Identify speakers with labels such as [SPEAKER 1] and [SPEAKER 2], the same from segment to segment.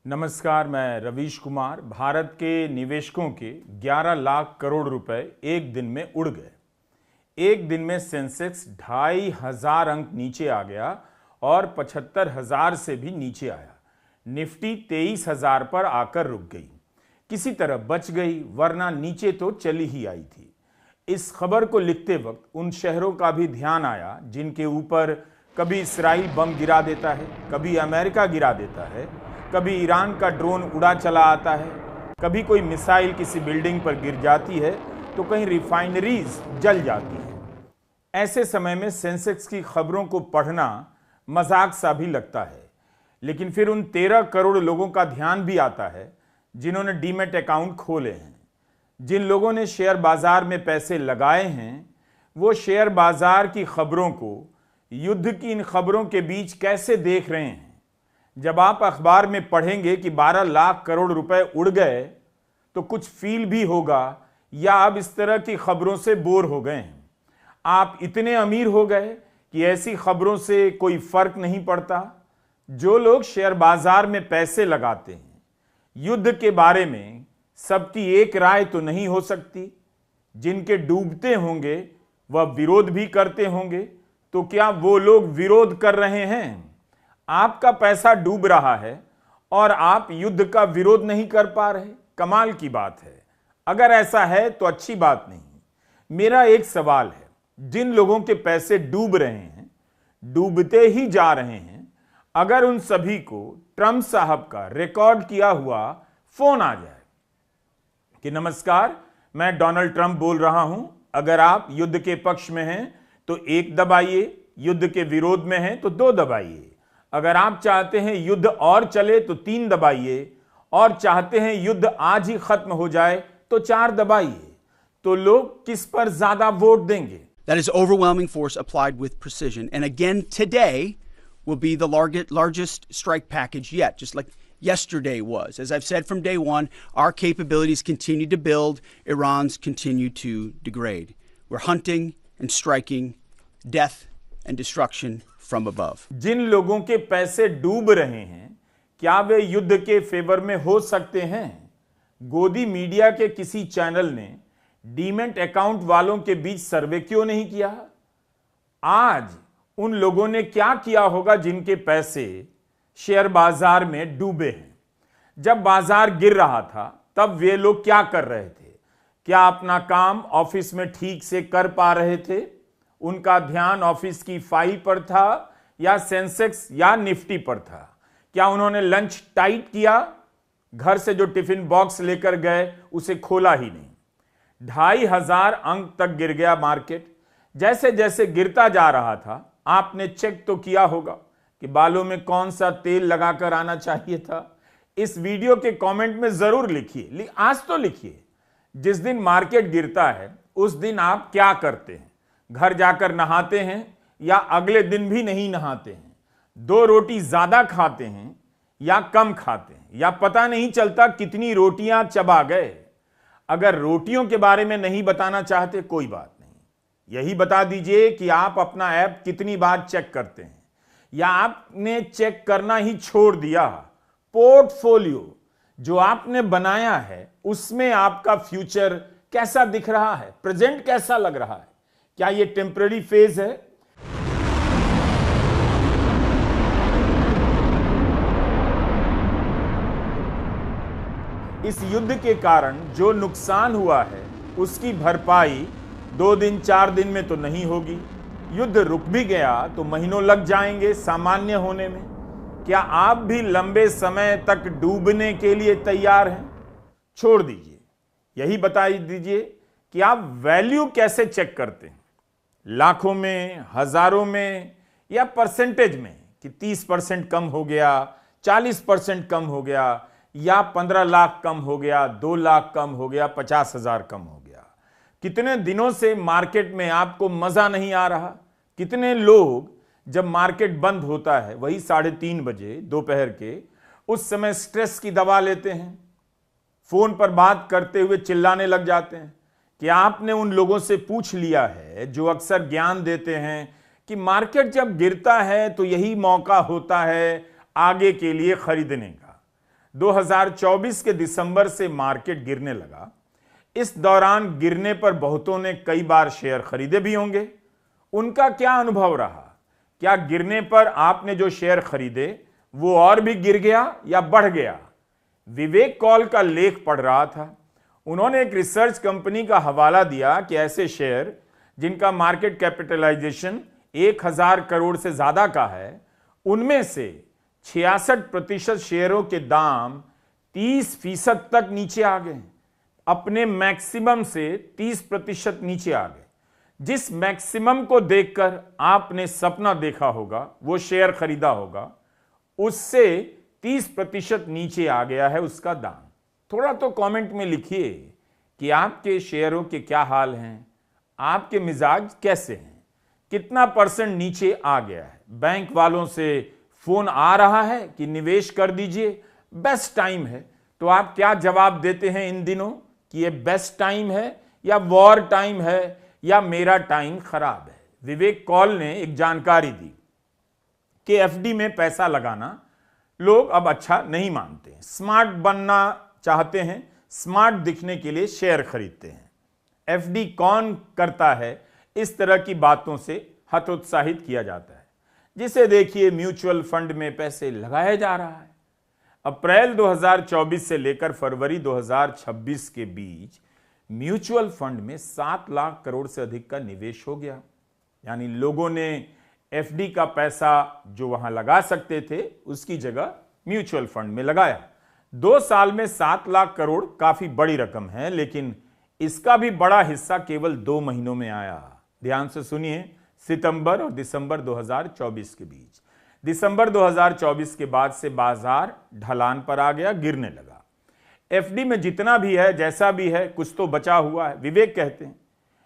[SPEAKER 1] नमस्कार, मैं रवीश कुमार। भारत के निवेशकों के 11 लाख करोड़ रुपए एक दिन में उड़ गए। एक दिन में सेंसेक्स 2,500 अंक नीचे आ गया और 75,000 से भी नीचे आया। निफ्टी 23,000 पर आकर रुक गई। किसी तरह बच गई, वरना नीचे तो चली ही आई थी। इस खबर को लिखते वक्त उन शहरों का भी ध्यान आया जिनके ऊपर कभी इसराइल बम गिरा देता है, कभी अमेरिका गिरा देता है, कभी ईरान का ड्रोन उड़ा चला आता है, कभी कोई मिसाइल किसी बिल्डिंग पर गिर जाती है तो कहीं रिफाइनरीज जल जाती है। ऐसे समय में सेंसेक्स की खबरों को पढ़ना मजाक सा भी लगता है, लेकिन फिर उन 13 करोड़ लोगों का ध्यान भी आता है जिन्होंने डीमैट अकाउंट खोले हैं। जिन लोगों ने शेयर बाजार में पैसे लगाए हैं, वो शेयर बाजार की खबरों को युद्ध की इन खबरों के बीच कैसे देख रहे हैं। जब आप अखबार में पढ़ेंगे कि 12 लाख करोड़ रुपए उड़ गए तो कुछ फील भी होगा, या अब इस तरह की खबरों से बोर हो गए हैं। आप इतने अमीर हो गए कि ऐसी खबरों से कोई फर्क नहीं पड़ता। जो लोग शेयर बाजार में पैसे लगाते हैं, युद्ध के बारे में सबकी एक राय तो नहीं हो सकती। जिनके डूबते होंगे वह विरोध भी करते होंगे, तो क्या वो लोग विरोध कर रहे हैं? आपका पैसा डूब रहा है और आप युद्ध का विरोध नहीं कर पा रहे। कमाल की बात है। अगर ऐसा है तो अच्छी बात नहीं। मेरा एक सवाल है, जिन लोगों के पैसे डूब रहे हैं, डूबते ही जा रहे हैं, अगर उन सभी को ट्रंप साहब का रिकॉर्ड किया हुआ फोन आ जाए कि नमस्कार, मैं डोनाल्ड ट्रंप बोल रहा हूं, अगर आप युद्ध के पक्ष में हैं तो 1 दबाइए, युद्ध के विरोध में हैं तो 2 दबाइए, अगर आप चाहते हैं युद्ध और चले तो 3 दबाइए, और चाहते हैं युद्ध आज ही खत्म हो जाए तो 4 दबाइए, तो लोग किस पर ज्यादा वोट देंगे?
[SPEAKER 2] That is overwhelming force applied with precision. And again, today will be the largest strike package yet, just like yesterday was. As I've said from day one, our capabilities continue to build, Iran's continue to degrade. We're hunting and striking death and destruction from above.
[SPEAKER 1] जिन लोगों के पैसे डूब रहे हैं, क्या वे युद्ध के favour में हो सकते हैं? गोदी मीडिया के किसी चैनल ने डीमैट अकाउंट वालों के बीच सर्वे क्यों नहीं किया? आज उन लोगों ने क्या किया होगा जिनके पैसे शेयर बाजार में डूबे हैं? जब बाजार गिर रहा था तब वे लोग क्या कर रहे थे? क्या अपना काम ऑफिस में ठीक से कर पा रहे थे? उनका ध्यान ऑफिस की फाइल पर था या सेंसेक्स या निफ्टी पर था? क्या उन्होंने लंच टाइट किया? घर से जो टिफिन बॉक्स लेकर गए उसे खोला ही नहीं। 2,500 अंक तक गिर गया मार्केट। जैसे जैसे गिरता जा रहा था, आपने चेक तो किया होगा कि बालों में कौन सा तेल लगाकर आना चाहिए था। इस वीडियो के कमेंट में जरूर लिखिए, आज तो लिखिए, जिस दिन मार्केट गिरता है उस दिन आप क्या करते हैं? घर जाकर नहाते हैं या अगले दिन भी नहीं नहाते हैं? 2 रोटी ज्यादा खाते हैं या कम खाते हैं, या पता नहीं चलता कितनी रोटियां चबा गए? अगर रोटियों के बारे में नहीं बताना चाहते, कोई बात नहीं, यही बता दीजिए कि आप अपना ऐप कितनी बार चेक करते हैं, या आपने चेक करना ही छोड़ दिया। पोर्टफोलियो जो आपने बनाया है उसमें आपका फ्यूचर कैसा दिख रहा है? प्रेजेंट कैसा लग रहा है? क्या यह टेम्पररी फेज है? इस युद्ध के कारण जो नुकसान हुआ है उसकी भरपाई 2 दिन 4 दिन में तो नहीं होगी। युद्ध रुक भी गया तो महीनों लग जाएंगे सामान्य होने में। क्या आप भी लंबे समय तक डूबने के लिए तैयार हैं? छोड़ दीजिए, यही बता दीजिए कि आप वैल्यू कैसे चेक करते हैं? लाखों में, हजारों में, या परसेंटेज में कि 30% कम हो गया, 40% कम हो गया, या 15 लाख कम हो गया, 2 लाख कम हो गया, 50,000 कम हो गया? कितने दिनों से मार्केट में आपको मजा नहीं आ रहा? कितने लोग जब मार्केट बंद होता है, वही 3:30 बजे दोपहर के, उस समय स्ट्रेस की दवा लेते हैं, फोन पर बात करते हुए चिल्लाने लग जाते हैं? कि आपने उन लोगों से पूछ लिया है जो अक्सर ज्ञान देते हैं कि मार्केट जब गिरता है तो यही मौका होता है आगे के लिए खरीदने का? 2024 के दिसंबर से मार्केट गिरने लगा। इस दौरान गिरने पर बहुतों ने कई बार शेयर खरीदे भी होंगे। उनका क्या अनुभव रहा? क्या गिरने पर आपने जो शेयर खरीदे वो और भी गिर गया या बढ़ गया? विवेक कौल का लेख पढ़ रहा था। उन्होंने एक रिसर्च कंपनी का हवाला दिया कि ऐसे शेयर जिनका मार्केट कैपिटलाइजेशन 1000 करोड़ से ज्यादा का है, उनमें से 66% शेयरों के दाम 30% तक नीचे आ गए, अपने मैक्सिमम से 30% नीचे आ गए। जिस मैक्सिमम को देखकर आपने सपना देखा होगा, वो शेयर खरीदा होगा, उससे 30% नीचे आ गया है उसका दाम। थोड़ा तो कमेंट में लिखिए कि आपके शेयरों के क्या हाल हैं, आपके मिजाज कैसे हैं, कितना % नीचे आ गया है। बैंक वालों से फोन आ रहा है कि निवेश कर दीजिए, बेस्ट टाइम है, तो आप क्या जवाब देते हैं इन दिनों कि ये बेस्ट टाइम है या वॉर टाइम है या मेरा टाइम खराब है? विवेक कौल ने एक जानकारी दी कि एफडी में पैसा लगाना लोग अब अच्छा नहीं मानते हैं, स्मार्ट बनना चाहते हैं, स्मार्ट दिखने के लिए शेयर खरीदते हैं। एफडी कौन करता है? इस तरह की बातों से हतोत्साहित किया जाता है, जिसे देखिए म्यूचुअल फंड में पैसे लगाया जा रहा है। अप्रैल 2024 से लेकर फरवरी 2026 के बीच म्यूचुअल फंड में 7 लाख करोड़ से अधिक का निवेश हो गया। यानी लोगों ने एफडी का पैसा जो वहां लगा सकते थे उसकी जगह म्यूचुअल फंड में लगाया। 2 साल में 7 लाख करोड़ काफी बड़ी रकम है, लेकिन इसका भी बड़ा हिस्सा केवल 2 महीनों में आया। ध्यान से सुनिए, सितंबर और दिसंबर 2024 के बीच। दिसंबर 2024 के बाद से बाजार ढलान पर आ गया, गिरने लगा। एफडी में जितना भी है, जैसा भी है, कुछ तो बचा हुआ है, विवेक कहते हैं,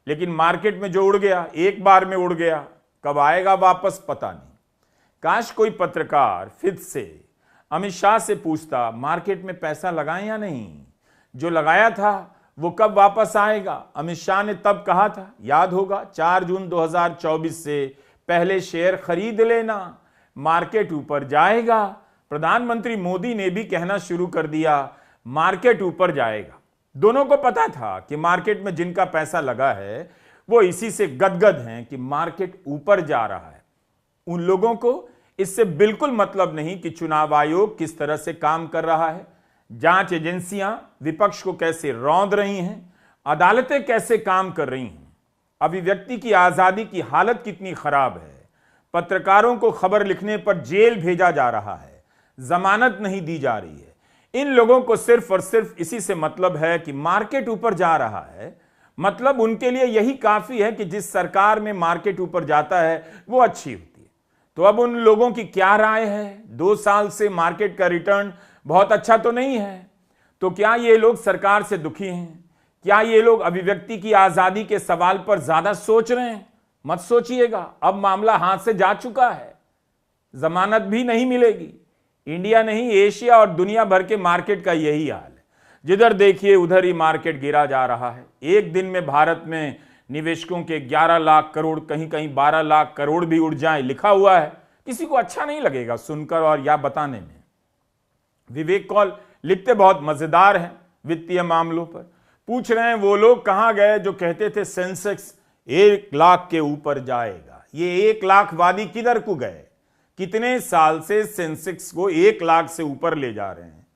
[SPEAKER 1] लेकिन मार्केट में जो उड़ गया, एक बार में उड़ गया, कब आएगा वापस पता नहीं। काश कोई पत्रकार फिर से अमित शाह से पूछता, मार्केट में पैसा लगाएं या नहीं, जो लगाया था वो कब वापस आएगा? अमित शाह ने तब कहा था, याद होगा, 4 जून 2024 से पहले शेयर खरीद लेना, मार्केट ऊपर जाएगा। प्रधानमंत्री मोदी ने भी कहना शुरू कर दिया, मार्केट ऊपर जाएगा। दोनों को पता था कि मार्केट में जिनका पैसा लगा है वो इसी से गदगद हैं कि मार्केट ऊपर जा रहा है। उन लोगों को इससे बिल्कुल मतलब नहीं कि चुनाव आयोग किस तरह से काम कर रहा है, जांच एजेंसियां विपक्ष को कैसे रौंद रही हैं, अदालतें कैसे काम कर रही हैं, अभिव्यक्ति की आजादी की हालत कितनी खराब है, पत्रकारों को खबर लिखने पर जेल भेजा जा रहा है, जमानत नहीं दी जा रही है। इन लोगों को सिर्फ और सिर्फ इसी से मतलब है कि मार्केट ऊपर जा रहा है। मतलब उनके लिए यही काफी है कि जिस सरकार में मार्केट ऊपर जाता है वो अच्छी होती है। तो अब उन लोगों की क्या राय है? 2 साल से मार्केट का रिटर्न बहुत अच्छा तो नहीं है, तो क्या ये लोग सरकार से दुखी हैं? क्या ये लोग अभिव्यक्ति की आजादी के सवाल पर ज्यादा सोच रहे हैं? मत सोचिएगा, अब मामला हाथ से जा चुका है, जमानत भी नहीं मिलेगी। इंडिया नहीं, एशिया और दुनिया भर के मार्केट का यही हाल है। जिधर देखिए उधर ही मार्केट गिरा जा रहा है। एक दिन में भारत में निवेशकों के 11 लाख करोड़, कहीं कहीं 12 लाख करोड़ भी उड़ जाए, लिखा हुआ है। किसी को अच्छा नहीं लगेगा सुनकर और या बताने में। विवेक कौल लिखते बहुत मजेदार हैं वित्तीय मामलों पर। पूछ रहे हैं वो लोग कहां गए जो कहते थे सेंसेक्स 1 लाख के ऊपर जाएगा। ये 1 लाख वादी किधर को गए? कितने साल से सेंसेक्स को 1 लाख से ऊपर ले जा रहे हैं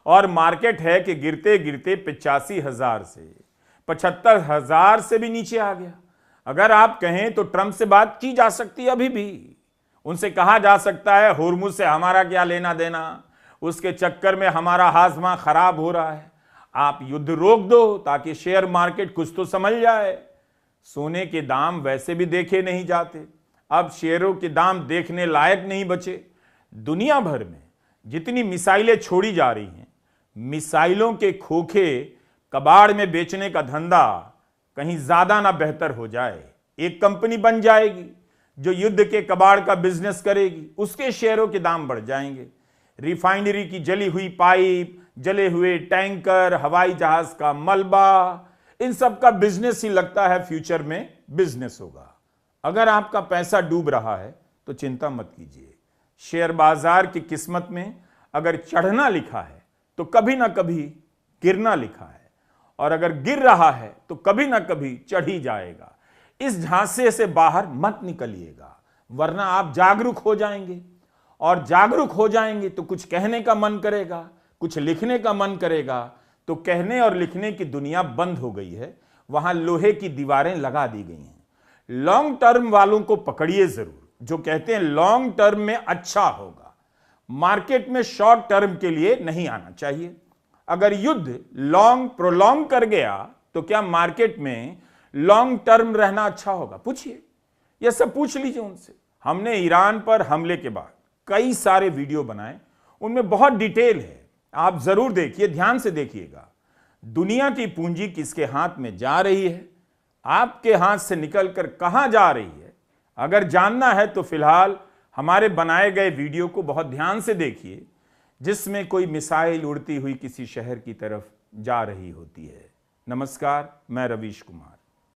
[SPEAKER 1] और मार्केट है कि गिरते गिरते 85,000 से 75,000 से भी नीचे आ गया। अगर आप कहें तो ट्रंप से बात की जा सकती है, अभी भी उनसे कहा जा सकता है होर्मुज से हमारा क्या लेना देना, उसके चक्कर में हमारा हाजमा खराब हो रहा है, आप युद्ध रोक दो ताकि शेयर मार्केट कुछ तो समझ जाए। सोने के दाम वैसे भी देखे नहीं जाते, अब शेयरों के दाम देखने लायक नहीं बचे। दुनिया भर में जितनी मिसाइलें छोड़ी जा रही हैं, मिसाइलों के खोखे कबाड़ में बेचने का धंधा कहीं ज्यादा ना बेहतर हो जाए। एक कंपनी बन जाएगी जो युद्ध के कबाड़ का बिजनेस करेगी, उसके शेयरों के दाम बढ़ जाएंगे। रिफाइनरी की जली हुई पाइप, जले हुए टैंकर, हवाई जहाज का मलबा, इन सब का बिजनेस ही लगता है फ्यूचर में बिजनेस होगा। अगर आपका पैसा डूब रहा है तो चिंता मत कीजिए। शेयर बाजार की किस्मत में अगर चढ़ना लिखा है तो कभी ना कभी गिरना लिखा है, और अगर गिर रहा है तो कभी ना कभी चढ़ ही जाएगा। इस झांसे से बाहर मत निकलिएगा, वरना आप जागरूक हो जाएंगे, और जागरूक हो जाएंगे तो कुछ कहने का मन करेगा, कुछ लिखने का मन करेगा, तो कहने और लिखने की दुनिया बंद हो गई है, वहां लोहे की दीवारें लगा दी गई हैं। लॉन्ग टर्म वालों को पकड़िए जरूर, जो कहते हैं लॉन्ग टर्म में अच्छा होगा। मार्केट में शॉर्ट टर्म के लिए नहीं आना चाहिए। अगर युद्ध लॉन्ग प्रोलॉन्ग कर गया तो क्या मार्केट में लॉन्ग टर्म रहना अच्छा होगा? पूछिए, यह सब पूछ लीजिए उनसे। हमने ईरान पर हमले के बाद कई सारे वीडियो बनाए, उनमें बहुत डिटेल है, आप जरूर देखिए, ध्यान से देखिएगा। दुनिया की पूंजी किसके हाथ में जा रही है, आपके हाथ से निकलकर कहां जा रही है, अगर जानना है तो फिलहाल हमारे बनाए गए वीडियो को बहुत ध्यान से देखिए, जिसमें कोई मिसाइल उड़ती हुई किसी शहर की तरफ जा रही होती है। नमस्कार, मैं रवीश कुमार।